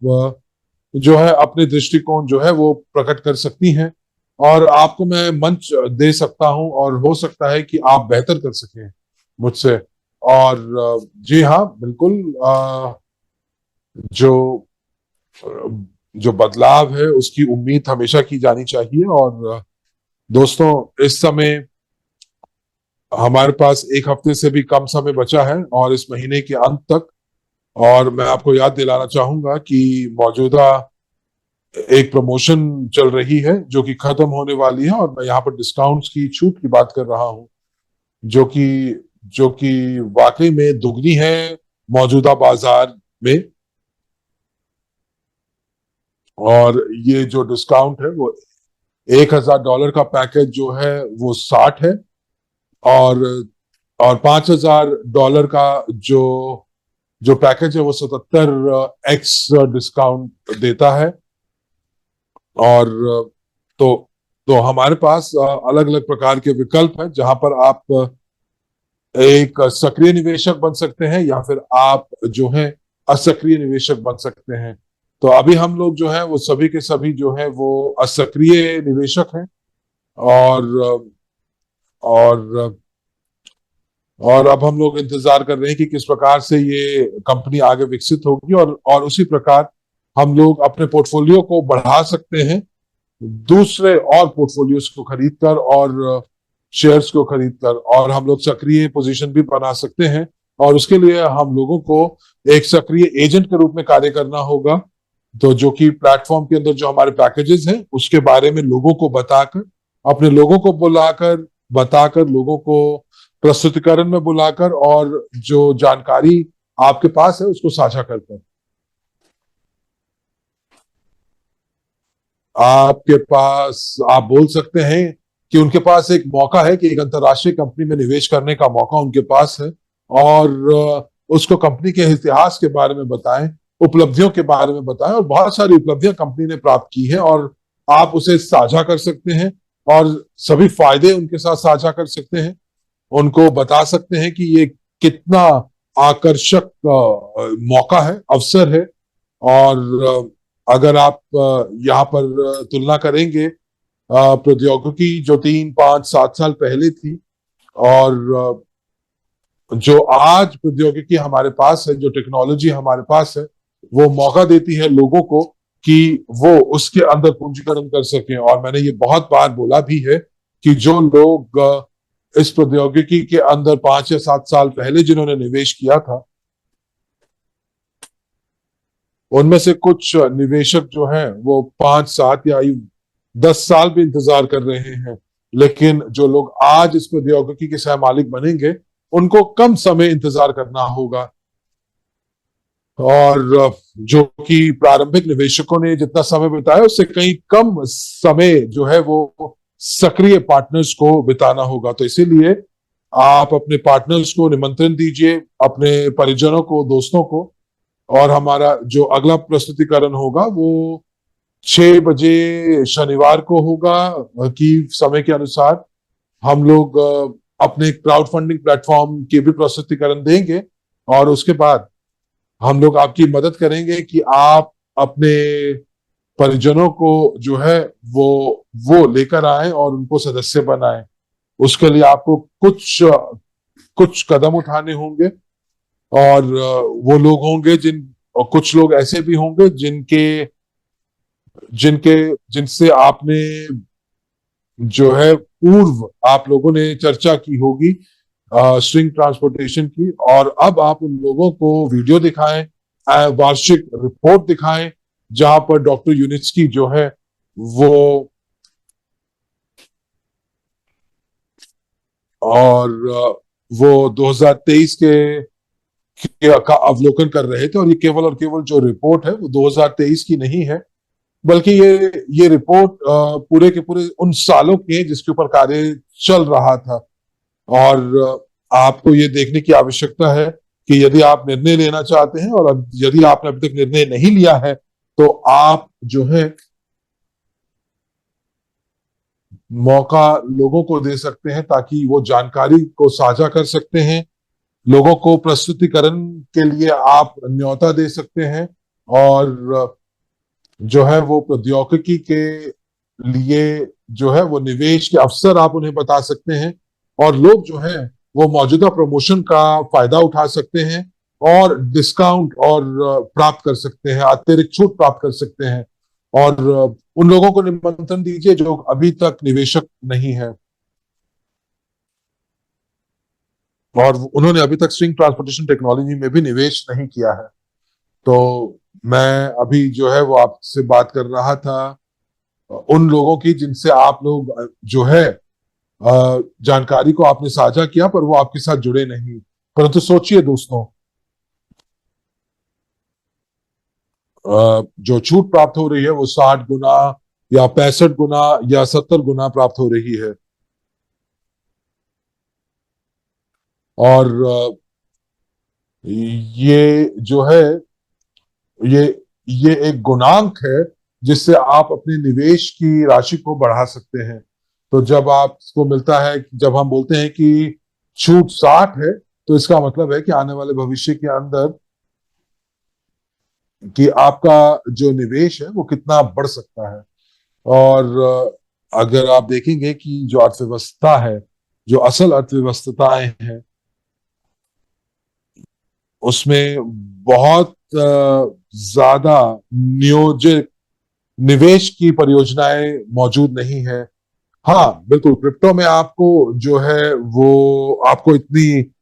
जो है अपने दृष्टिकोण जो है वो प्रकट कर सकती हैं, और आपको मैं मंच दे सकता हूं, और हो सकता है कि आप बेहतर कर सकें मुझसे। और जी हाँ, बिल्कुल, जो जो बदलाव है उसकी उम्मीद हमेशा की जानी चाहिए। और दोस्तों, इस समय हमारे पास एक हफ्ते से भी कम समय बचा है और इस महीने के अंत तक, और मैं आपको याद दिलाना चाहूंगा कि मौजूदा एक प्रमोशन चल रही है जो कि खत्म होने वाली है, और मैं यहाँ पर डिस्काउंट्स की छूट की बात कर रहा हूँ जो कि जो कि वाकई में दुगनी है मौजूदा बाजार में। और ये जो डिस्काउंट है वो $1,000 का पैकेज जो है वो 60 है, और $5,000 का जो जो पैकेज है वो 77x डिस्काउंट देता है। और तो तो हमारे पास अलग अलग प्रकार के विकल्प हैं जहां पर आप एक सक्रिय निवेशक बन सकते हैं, या फिर आप जो है असक्रिय निवेशक बन सकते हैं। तो अभी हम लोग जो है वो सभी के सभी जो है वो असक्रिय निवेशक हैं, और और और अब हम लोग इंतजार कर रहे हैं कि किस प्रकार से ये कंपनी आगे विकसित होगी, और उसी प्रकार हम लोग अपने पोर्टफोलियो को बढ़ा सकते हैं दूसरे और पोर्टफोलियोज को खरीदकर और शेयर्स को खरीदकर, और हम लोग सक्रिय पोजीशन भी बना सकते हैं। और उसके लिए हम लोगों को एक सक्रिय एजेंट के रूप में कार्य करना होगा, तो जो कि प्लेटफॉर्म के अंदर जो हमारे पैकेजेस हैं उसके बारे में लोगों को बताकर, अपने लोगों को बुलाकर, बताकर, लोगों को प्रस्तुतिकरण में बुलाकर, और जो जानकारी आपके पास है उसको साझा करकर आपके पास आप बोल सकते हैं कि उनके पास एक मौका है कि एक अंतर्राष्ट्रीय कंपनी में निवेश करने का मौका उनके पास है, और उसको कंपनी के इतिहास के बारे में बताएं, उपलब्धियों के बारे में बताएं, और बहुत सारी उपलब्धियां कंपनी ने प्राप्त की है और आप उसे साझा कर सकते हैं, और सभी फायदे उनके साथ साझा कर सकते हैं। उनको बता सकते हैं कि ये कितना आकर्षक मौका है, अवसर है। और अगर आप यहाँ पर तुलना करेंगे प्रौद्योगिकी जो 3, 5, 7 साल पहले थी, और जो आज प्रौद्योगिकी हमारे पास है, जो टेक्नोलॉजी हमारे पास है, वो मौका देती है लोगों को कि वो उसके अंदर पूंजीकरण कर सकें। और मैंने ये बहुत बार बोला भी है कि जो लोग इस प्रौद्योगिकी के अंदर 5 या 7 साल पहले जिन्होंने निवेश किया था, उनमें से कुछ निवेशक जो हैं वो 5, 7 या 10 साल भी इंतजार कर रहे हैं, लेकिन जो लोग आज इस प्रौद्योगिकी के सह मालिक बनेंगे उनको कम समय इंतजार करना होगा। और जो कि प्रारंभिक निवेशकों ने जितना समय बिताया उससे कहीं कम समय जो है वो सक्रिय पार्टनर्स को बिताना होगा। तो इसीलिए आप अपने पार्टनर्स को निमंत्रण दीजिए, अपने परिजनों को, दोस्तों को। और हमारा जो अगला प्रस्तुतिकरण होगा वो 6 बजे शनिवार को होगा कि समय के अनुसार हम लोग अपने क्राउड फंडिंग प्लेटफॉर्म के भी प्रस्तुतिकरण देंगे। और उसके बाद हम लोग आपकी मदद करेंगे कि आप अपने परिजनों को जो है वो वो लेकर आए और उनको सदस्य बनाएं। उसके लिए आपको कुछ कुछ कदम उठाने होंगे। और वो लोग होंगे जिन और कुछ लोग ऐसे भी होंगे जिनके जिनके जिनसे आपने जो है पूर्व आप लोगों ने चर्चा की होगी स्ट्रिंग ट्रांसपोर्टेशन की। और अब आप उन लोगों को वीडियो दिखाएं, वार्षिक रिपोर्ट दिखाएं, जहां पर डॉक्टर यूनिट्सकी जो है वो और वो 2023 का अवलोकन कर रहे थे। और ये केवल और केवल जो रिपोर्ट है वो 2023 की नहीं है, बल्कि ये रिपोर्ट पूरे के पूरे उन सालों की है जिसके ऊपर कार्य चल रहा था। और आपको ये देखने की आवश्यकता है कि यदि आप निर्णय लेना चाहते हैं और अब यदि आपने अभी तक निर्णय नहीं लिया है तो आप जो है मौका लोगों को दे सकते हैं ताकि वो जानकारी को साझा कर सकते हैं। लोगों को प्रस्तुतिकरण के लिए आप न्योता दे सकते हैं। और जो है वो प्रौद्योगिकी के लिए जो है वो निवेश के अवसर आप उन्हें बता सकते हैं। और लोग जो है वो मौजूदा प्रमोशन का फायदा उठा सकते हैं और डिस्काउंट और प्राप्त कर सकते हैं, अतिरिक्त छूट प्राप्त कर सकते हैं। और उन लोगों को निमंत्रण दीजिए जो अभी तक निवेशक नहीं है और उन्होंने अभी तक स्ट्रिंग ट्रांसपोर्टेशन टेक्नोलॉजी में भी निवेश नहीं किया है। तो मैं अभी जो है वो आपसे बात कर रहा था उन लोगों की जिनसे आप लोग जो है जानकारी को आपने साझा किया पर वो आपके साथ जुड़े नहीं। परंतु सोचिए दोस्तों, जो छूट प्राप्त हो रही है वो 60 गुना या 65 गुना या 70 गुना प्राप्त हो रही है। और ये जो है ये ये एक गुणांक है जिससे आप अपने निवेश की राशि को बढ़ा सकते हैं। तो जब आपको मिलता है, जब हम बोलते हैं कि छूट 60 है, तो इसका मतलब है कि आने वाले भविष्य के अंदर कि आपका जो निवेश है वो कितना बढ़ सकता है। और अगर आप देखेंगे कि जो अर्थव्यवस्था है, जो असल अर्थव्यवस्थाएं हैं, उसमें बहुत ज्यादा नियोजित निवेश की परियोजनाएं मौजूद नहीं है। हाँ बिल्कुल, क्रिप्टो में आपको जो है वो आपको इतनी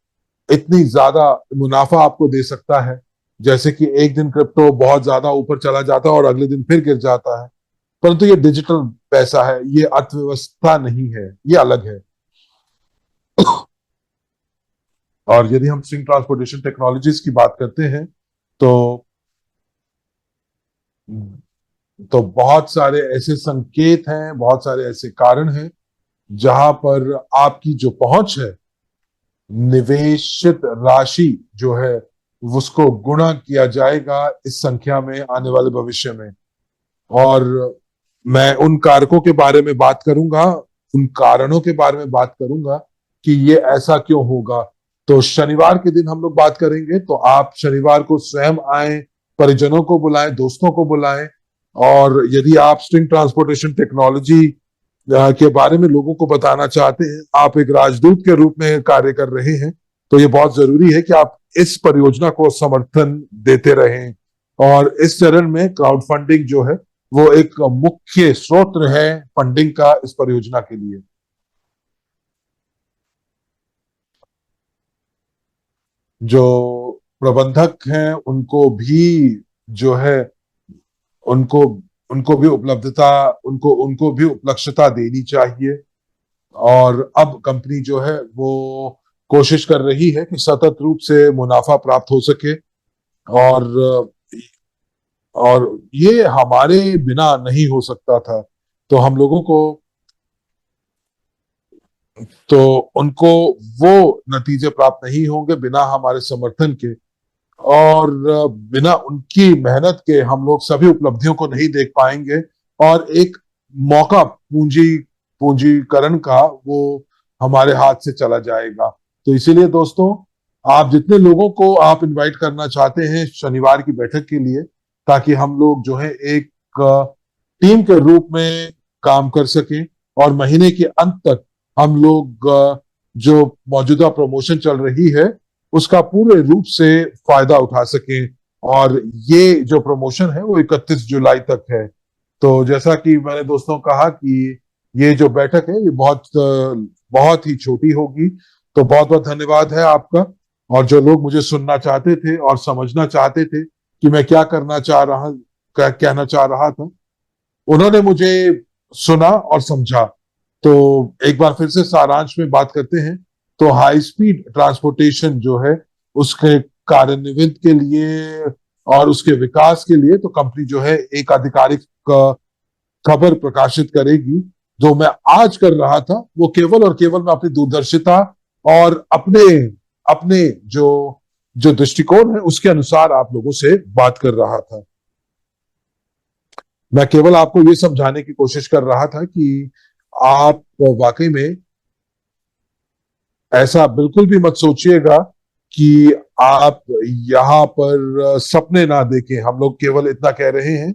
इतनी ज्यादा मुनाफा आपको दे सकता है, जैसे कि एक दिन क्रिप्टो बहुत ज्यादा ऊपर चला जाता है और अगले दिन फिर गिर जाता है। परंतु ये डिजिटल पैसा है, ये अर्थव्यवस्था नहीं है, ये अलग है। और यदि हम स्ट्रिंग ट्रांसपोर्टेशन टेक्नोलॉजीज की बात करते हैं तो बहुत सारे ऐसे संकेत हैं, बहुत सारे ऐसे कारण हैं जहां पर आपकी जो पहुंच है, निवेशित राशि जो है उसको गुणा किया जाएगा इस संख्या में आने वाले भविष्य में। और मैं उन कारकों के बारे में बात करूंगा, उन कारणों के बारे में बात करूंगा कि ये ऐसा क्यों होगा। तो शनिवार के दिन हम लोग बात करेंगे। तो आप शनिवार को स्वयं आए, परिजनों को बुलाएं, दोस्तों को बुलाएं। और यदि आप स्ट्रिंग ट्रांसपोर्टेशन टेक्नोलॉजी के बारे में लोगों को बताना चाहते हैं, आप एक राजदूत के रूप में कार्य कर रहे हैं, तो ये बहुत जरूरी है कि आप इस परियोजना को समर्थन देते रहें। और इस चरण में क्राउड फंडिंग जो है वो एक मुख्य स्रोत है फंडिंग का इस परियोजना के लिए। जो प्रबंधक हैं उनको भी जो है उनको उनको भी उपलब्धता उनको उनको भी उपलक्षता देनी चाहिए। और अब कंपनी जो है वो कोशिश कर रही है कि सतत रूप से मुनाफा प्राप्त हो सके। और और ये हमारे बिना नहीं हो सकता था। तो हम लोगों को, तो उनको वो नतीजे प्राप्त नहीं होंगे बिना हमारे समर्थन के, और बिना उनकी मेहनत के हम लोग सभी उपलब्धियों को नहीं देख पाएंगे। और एक मौका पूंजीकरण का वो हमारे हाथ से चला जाएगा। तो इसीलिए दोस्तों, आप जितने लोगों को आप इनवाइट करना चाहते हैं शनिवार की बैठक के लिए, ताकि हम लोग जो है एक टीम के रूप में काम कर सकें, और महीने के अंत तक हम लोग जो मौजूदा प्रमोशन चल रही है उसका पूरे रूप से फायदा उठा सकें। और ये जो प्रमोशन है वो 31 जुलाई तक है। तो जैसा कि मैंने दोस्तों कहा कि ये जो बैठक है ये बहुत ही छोटी होगी। तो बहुत बहुत धन्यवाद है आपका। और जो लोग मुझे सुनना चाहते थे और समझना चाहते थे कि मैं क्या कहना चाह रहा था, उन्होंने मुझे सुना और समझा। तो एक बार फिर से सारांश में बात करते हैं। तो हाई स्पीड ट्रांसपोर्टेशन जो है उसके कार्यान्वित के लिए और उसके विकास के लिए तो कंपनी जो है एक आधिकारिक खबर प्रकाशित करेगी। जो मैं आज कर रहा था वो केवल और केवल मैं अपनी दूरदर्शिता और अपने अपने जो जो दृष्टिकोण है उसके अनुसार आप लोगों से बात कर रहा था। मैं केवल आपको ये समझाने की कोशिश कर रहा था कि आप वाकई में ऐसा बिल्कुल भी मत सोचिएगा कि आप यहाँ पर सपने ना देखें। हम लोग केवल इतना कह रहे हैं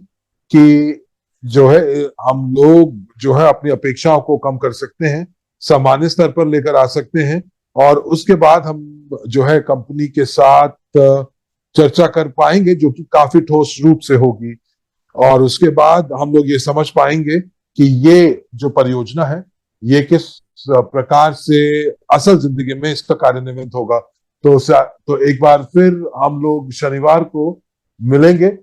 कि जो है हम लोग जो है अपनी अपेक्षाओं को कम कर सकते हैं, सामान्य स्तर पर लेकर आ सकते हैं, और उसके बाद हम जो है कंपनी के साथ चर्चा कर पाएंगे जो कि काफी ठोस रूप से होगी। और उसके बाद हम लोग ये समझ पाएंगे कि ये जो परियोजना है ये किस प्रकार से असल जिंदगी में इसका कार्यान्वयन होगा। तो एक बार फिर हम लोग शनिवार को मिलेंगे,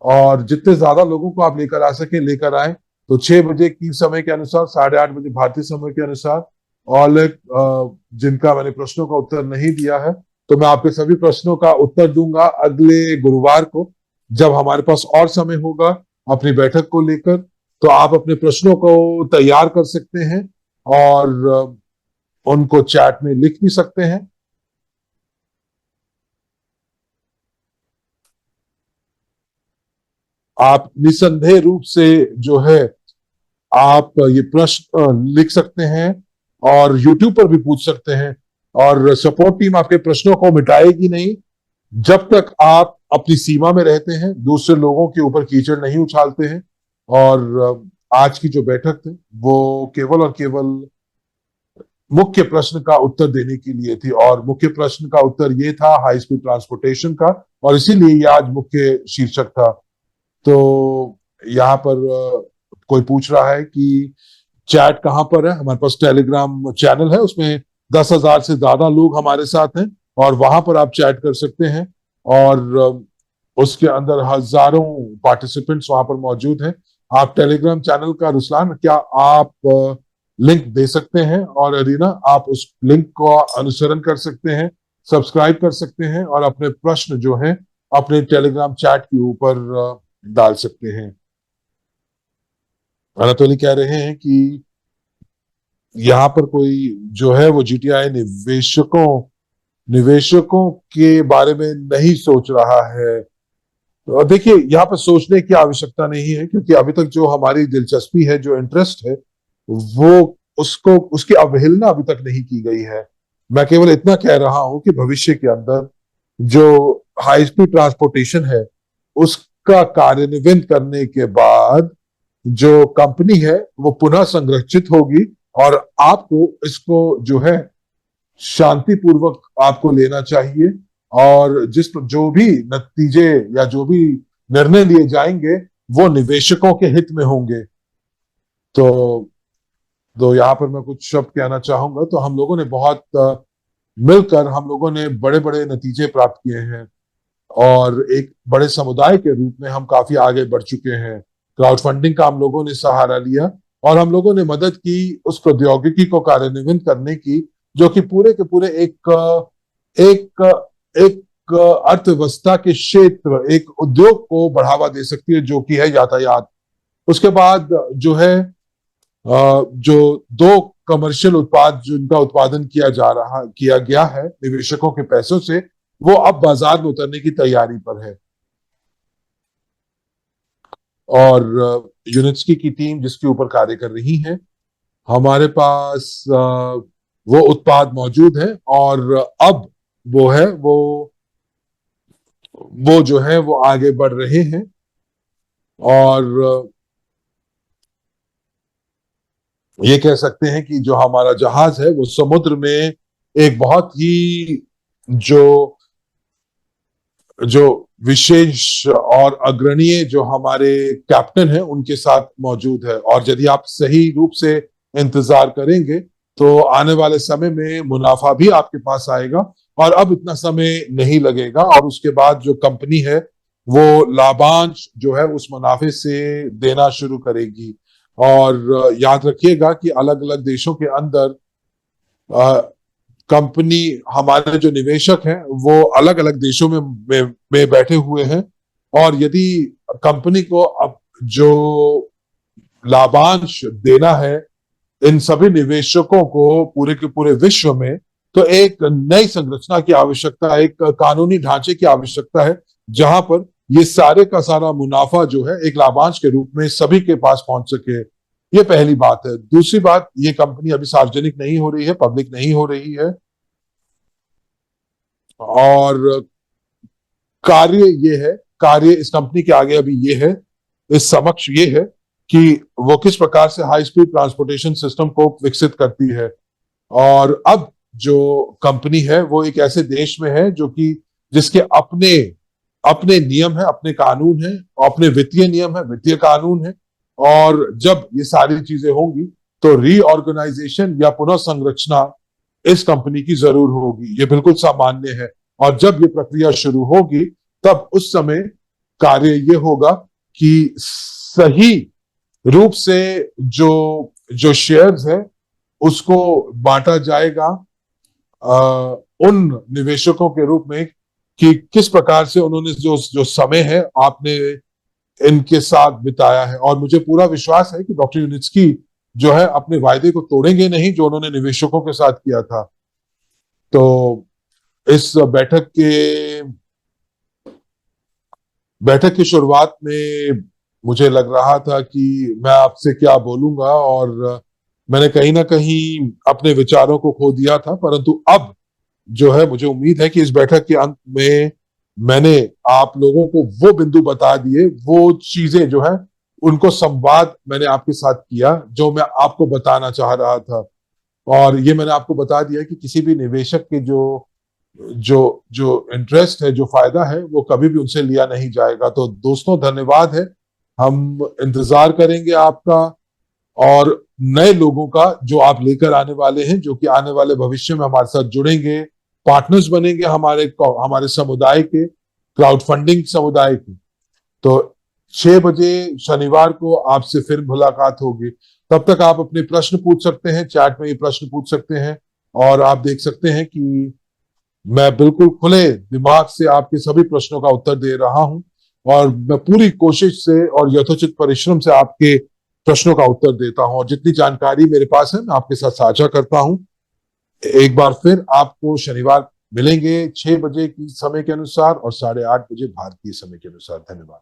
और जितने ज्यादा लोगों को आप लेकर आ सके लेकर आए। तो 6 बजे की समय के अनुसार, 8:30 बजे भारतीय समय के अनुसार। और जिनका मैंने प्रश्नों का उत्तर नहीं दिया है, तो मैं आपके सभी प्रश्नों का उत्तर दूंगा अगले गुरुवार को, जब हमारे पास और समय होगा अपनी बैठक को लेकर। तो आप अपने प्रश्नों को तैयार कर सकते हैं और उनको चैट में लिख भी सकते हैं। आप निसंदेह रूप से जो है आप ये प्रश्न लिख सकते हैं और YouTube पर भी पूछ सकते हैं। और सपोर्ट टीम आपके प्रश्नों को मिटाएगी नहीं जब तक आप अपनी सीमा में रहते हैं, दूसरे लोगों के ऊपर कीचड़ नहीं उछालते हैं। और आज की जो बैठक थी वो केवल और केवल मुख्य प्रश्न का उत्तर देने के लिए थी, और मुख्य प्रश्न का उत्तर ये था हाई स्पीड ट्रांसपोर्टेशन का, और इसीलिए ये आज मुख्य शीर्षक था। तो यहाँ पर कोई पूछ रहा है कि चैट कहाँ पर है। हमारे पास टेलीग्राम चैनल है, उसमें 10,000 से ज्यादा लोग हमारे साथ हैं, और वहां पर आप चैट कर सकते हैं। और उसके अंदर हजारों पार्टिसिपेंट्स वहां पर मौजूद हैं। आप टेलीग्राम चैनल का, रुसलान क्या आप लिंक दे सकते हैं, और अरीना आप उस लिंक को अनुसरण कर सकते हैं, सब्सक्राइब कर सकते हैं, और अपने प्रश्न जो है अपने टेलीग्राम चैट के ऊपर डाल सकते हैं। अनातोली कह रहे हैं कि यहाँ पर कोई जो है वो जीटीआई निवेशकों के बारे में नहीं सोच रहा है। और देखिए, यहाँ पर सोचने की आवश्यकता नहीं है, क्योंकि अभी तक जो हमारी दिलचस्पी है, जो इंटरेस्ट है, वो उसको उसकी अवहेलना अभी तक नहीं की गई है। मैं केवल इतना कह रहा हूं कि भविष्य के अंदर जो हाई स्पीड ट्रांसपोर्टेशन है उसका कार्यान्वयन करने के बाद जो कंपनी है वो पुनः संरचित होगी, और आपको इसको जो है शांतिपूर्वक आपको लेना चाहिए। और जो भी नतीजे या जो भी निर्णय लिए जाएंगे वो निवेशकों के हित में होंगे। तो यहाँ पर मैं कुछ शब्द कहना चाहूंगा। तो हम लोगों ने मिलकर हम लोगों ने बड़े बड़े नतीजे प्राप्त किए हैं, और एक बड़े समुदाय के रूप में हम काफी आगे बढ़ चुके हैं। क्राउड फंडिंग का हम लोगों ने सहारा लिया, और हम लोगों ने मदद की उस प्रौद्योगिकी को कार्यान्वित करने की, जो कि पूरे के पूरे एक एक एक अर्थव्यवस्था के क्षेत्र, एक उद्योग को बढ़ावा दे सकती है, जो कि है यातायात। उसके बाद जो है जो दो कमर्शियल उत्पाद जिनका उत्पादन किया गया है निवेशकों के पैसों से, वो अब बाजार में उतरने की तैयारी पर है। और यूनिट्सकी की टीम जिसके ऊपर कार्य कर रही है, हमारे पास वो उत्पाद मौजूद है, और अब वो है वो जो है वो आगे बढ़ रहे हैं। और ये कह सकते हैं कि जो हमारा जहाज है वो समुद्र में एक बहुत ही जो जो विशेष और अग्रणीय जो हमारे कैप्टन हैं उनके साथ मौजूद है। और यदि आप सही रूप से इंतजार करेंगे तो आने वाले समय में मुनाफा भी आपके पास आएगा, और अब इतना समय नहीं लगेगा, और उसके बाद जो कंपनी है वो लाभांश जो है उस मुनाफे से देना शुरू करेगी। और याद रखिएगा कि अलग अलग देशों के अंदर कंपनी, हमारे जो निवेशक हैं वो अलग अलग देशों में बैठे हुए हैं, और यदि कंपनी को अब जो लाभांश देना है इन सभी निवेशकों को पूरे के पूरे विश्व में, तो एक नई संरचना की आवश्यकता है, एक कानूनी ढांचे की आवश्यकता है, जहां पर ये सारे का सारा मुनाफा जो है एक लाभांश के रूप में सभी के पास पहुंच सके। ये पहली बात है। दूसरी बात, ये कंपनी अभी सार्वजनिक नहीं हो रही है, पब्लिक नहीं हो रही है, और कार्य ये है, कार्य इस कंपनी के आगे अभी ये है, इस समक्ष ये है कि वो किस प्रकार से हाई स्पीड ट्रांसपोर्टेशन सिस्टम को विकसित करती है। और अब जो कंपनी है वो एक ऐसे देश में है जो कि जिसके अपने अपने नियम है, अपने कानून है, अपने वित्तीय नियम है, वित्तीय कानून है। और जब ये सारी चीजें होंगी तो रीऑर्गेनाइजेशन या पुनः संरचना इस कंपनी की जरूर होगी, ये बिल्कुल सामान्य है। और जब ये प्रक्रिया शुरू होगी तब उस समय कार्य ये होगा कि सही रूप से जो जो शेयर्स है उसको बांटा जाएगा उन निवेशकों के रूप में कि किस प्रकार से उन्होंने जो जो समय है आपने इनके साथ बिताया है। और मुझे पूरा विश्वास है कि डॉक्टर यूनिट्स्की जो है अपने वायदे को तोड़ेंगे नहीं जो उन्होंने निवेशकों के साथ किया था। तो इस बैठक की शुरुआत में मुझे लग रहा था कि मैं आपसे क्या बोलूंगा, और मैंने कहीं ना कहीं अपने विचारों को खो दिया था, परंतु अब जो है मुझे उम्मीद है कि इस बैठक के अंत में मैंने आप लोगों को वो बिंदु बता दिए, वो चीजें जो है उनको संवाद मैंने आपके साथ किया जो मैं आपको बताना चाह रहा था। और ये मैंने आपको बता दिया कि किसी भी निवेशक के जो जो जो इंटरेस्ट है, जो फायदा है, वो कभी भी उनसे लिया नहीं जाएगा। तो दोस्तों धन्यवाद है, हम इंतजार करेंगे आपका और नए लोगों का जो आप लेकर आने वाले हैं, जो कि आने वाले भविष्य में हमारे साथ जुड़ेंगे, पार्टनर्स बनेंगे हमारे समुदाय के, क्राउड फंडिंग समुदाय के। तो 6 बजे शनिवार को आपसे फिर मुलाकात होगी। तब तक आप अपने प्रश्न पूछ सकते हैं, चैट में ये प्रश्न पूछ सकते हैं, और आप देख सकते हैं कि मैं बिल्कुल खुले दिमाग से आपके सभी प्रश्नों का उत्तर दे रहा हूं, और मैं पूरी कोशिश से और यथोचित परिश्रम से आपके प्रश्नों का उत्तर देता हूं, और जितनी जानकारी मेरे पास है मैं आपके साथ साझा करता हूं। एक बार फिर आपको शनिवार मिलेंगे 6 बजे की समय के अनुसार और 8:30 बजे भारतीय समय के अनुसार। धन्यवाद।